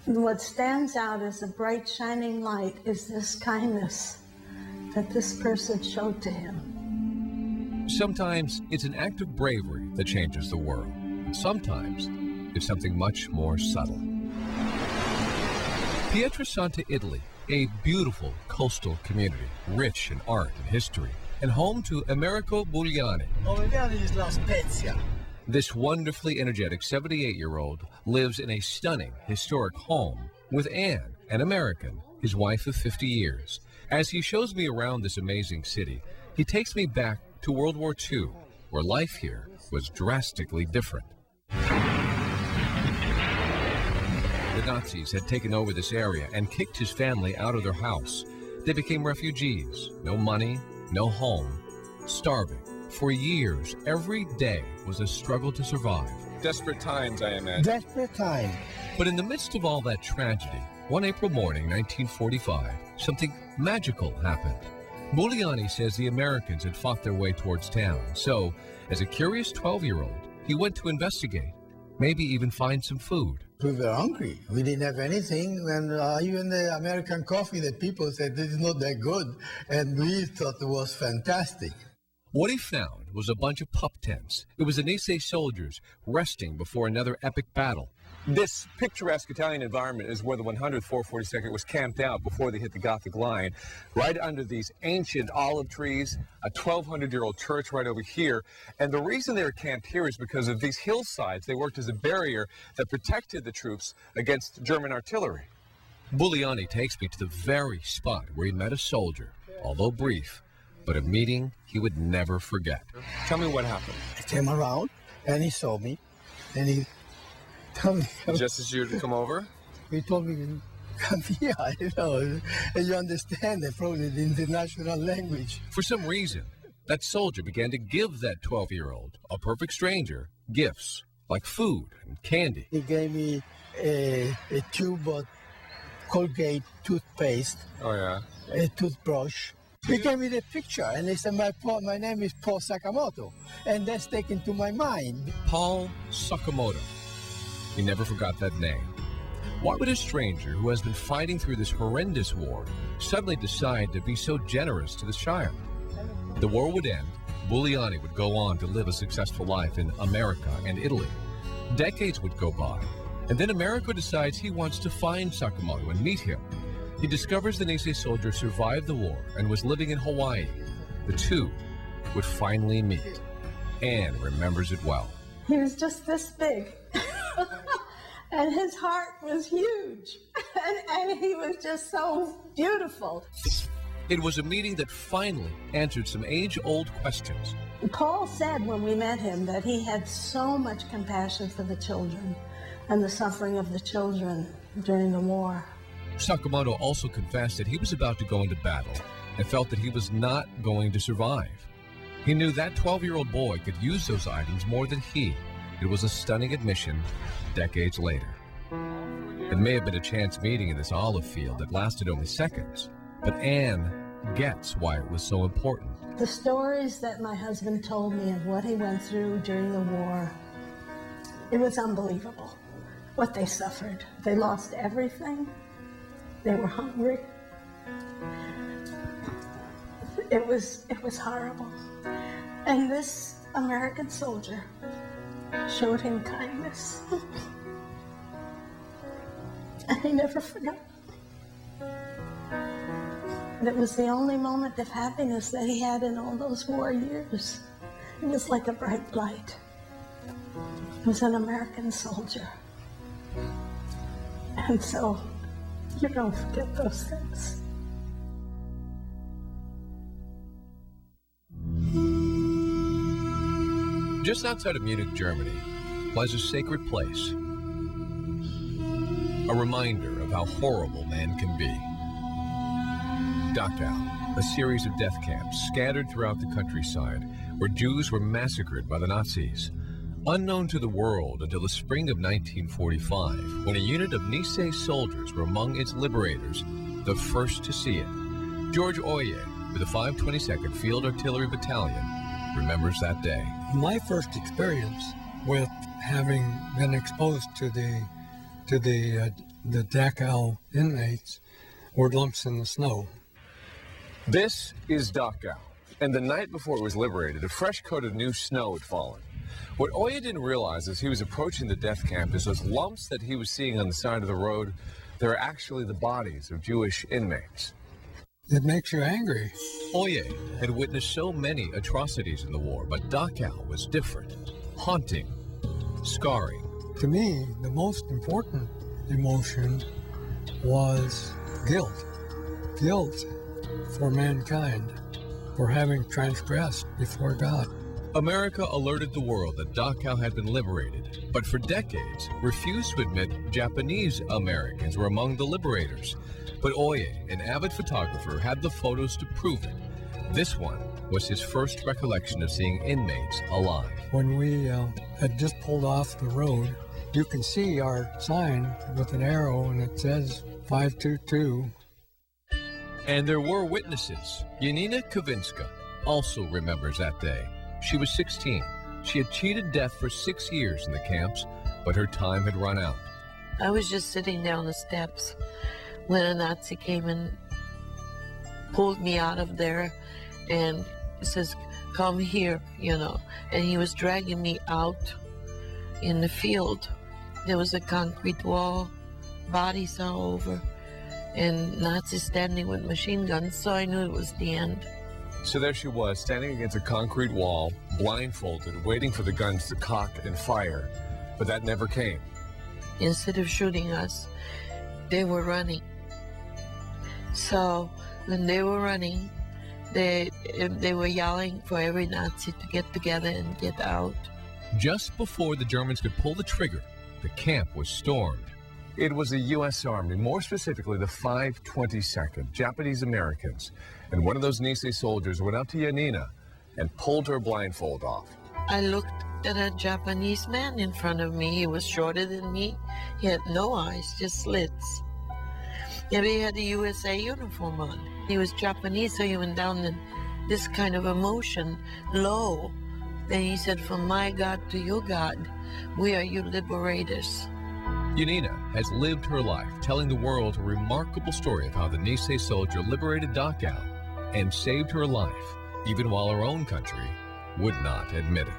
What stands out as a bright, shining light is this kindness that this person showed to him. Sometimes it's an act of bravery that changes the world. Sometimes it's something much more subtle. Pietrasanta, Italy, a beautiful coastal community, rich in art and history, and home to Americo Bugliani. is La Spezia. This wonderfully energetic 78-year-old lives in a stunning, historic home with Anne, an American, his wife of 50 years. As he shows me around this amazing city, he takes me back to World War II, where life here was drastically different. The Nazis had taken over this area and kicked his family out of their house. They became refugees, no money, no home, starving. For years, every day was a struggle to survive. Desperate times, I imagine. Desperate time. But in the midst of all that tragedy, one April morning, 1945, something magical happened. Bugliani says the Americans had fought their way towards town, so, as a curious 12-year-old, he went to investigate, maybe even find some food. We were hungry. We didn't have anything, and even the American coffee, the people said this is not that good, and we thought it was fantastic. What he found was a bunch of pup tents. It was the Nisei soldiers resting before another epic battle. This picturesque Italian environment is where the 100th 442nd was camped out before they hit the Gothic line, right under these ancient olive trees, a 1,200-year-old church right over here. And the reason they were camped here is because of these hillsides. They worked as a barrier that protected the troops against German artillery. Bugliani takes me to the very spot where he met a soldier, although brief, but a meeting he would never forget. Tell me what happened. He came around, and he saw me, and he told me... Just as you were to come over? He told me, come here, you know, and you understand probably the international language. For some reason, that soldier began to give that 12-year-old, a perfect stranger, gifts like food and candy. He gave me a tube of Colgate toothpaste, a toothbrush. He gave me the picture, and he said, my name is Paul Sakamoto, and that's taken to my mind. Paul Sakamoto. He never forgot that name. Why would a stranger who has been fighting through this horrendous war suddenly decide to be so generous to this child? The war would end. Bugliani would go on to live a successful life in America and Italy. Decades would go by, and then Americo decides he wants to find Sakamoto and meet him. He discovers the Nisei soldier survived the war and was living in Hawaii. The two would finally meet. Anne remembers it well. He was just this big, and his heart was huge, and he was just so beautiful. It was a meeting that finally answered some age-old questions. Paul said when we met him that he had so much compassion for the children and the suffering of the children during the war. Sakamoto also confessed that he was about to go into battle and felt that he was not going to survive. He knew that 12-year-old boy could use those items more than he. It was a stunning admission decades later. It may have been a chance meeting in this olive field that lasted only seconds, but Anne gets why it was so important. The stories that my husband told me of what he went through during the war, it was unbelievable what they suffered. They lost everything. They were hungry. It was horrible. And this American soldier showed him kindness. And he never forgot. And it was the only moment of happiness that he had in all those war years. It was like a bright light. He was an American soldier. And so, you don't forget those things. Just outside of Munich, Germany, lies a sacred place. A reminder of how horrible man can be. Dachau, a series of death camps scattered throughout the countryside where Jews were massacred by the Nazis. Unknown to the world until the spring of 1945, when a unit of Nisei soldiers were among its liberators, the first to see it. George OIYE, with the 522nd Field Artillery Battalion, remembers that day. My first experience with having been exposed to to the Dachau inmates were lumps in the snow. This is Dachau, and the night before it was liberated, a fresh coat of new snow had fallen. What OIYE didn't realize as he was approaching the death camp is those lumps that he was seeing on the side of the road, they're actually the bodies of Jewish inmates. It makes you angry. OIYE had witnessed so many atrocities in the war, but Dachau was different, haunting, scarring. To me, the most important emotion was guilt. Guilt for mankind, for having transgressed before God. America alerted the world that Dachau had been liberated, but for decades refused to admit Japanese Americans were among the liberators. But OIYE, an avid photographer, had the photos to prove it. This one was his first recollection of seeing inmates alive. When we had just pulled off the road, you can see our sign with an arrow, and it says 522. And there were witnesses. YANINA KAVINSKA also remembers that day. She was 16. She had cheated death for 6 years in the camps, but her time had run out. I was just sitting down the steps when a Nazi came and pulled me out of there and says, "Come here," you know. And he was dragging me out in the field. There was a concrete wall, bodies all over, and Nazis standing with machine guns, so I knew it was the end. So there she was, standing against a concrete wall, blindfolded, waiting for the guns to cock and fire. But that never came. Instead of shooting us, they were running. So when they were running, they were yelling for every Nazi to get together and get out. Just before the Germans could pull the trigger, the camp was stormed. It was the U.S. Army, more specifically the 522nd, Japanese Americans. And one of those Nisei soldiers went up to Yanina and pulled her blindfold off. I looked at a Japanese man in front of me. He was shorter than me. He had no eyes, just slits. And he had a USA uniform on. He was Japanese, so he went down in this kind of emotion, low. Then he said, "From my God to your God, we are your liberators." Yanina has lived her life telling the world a remarkable story of how the Nisei soldier liberated Dachau and saved her life, even while her own country would not admit it.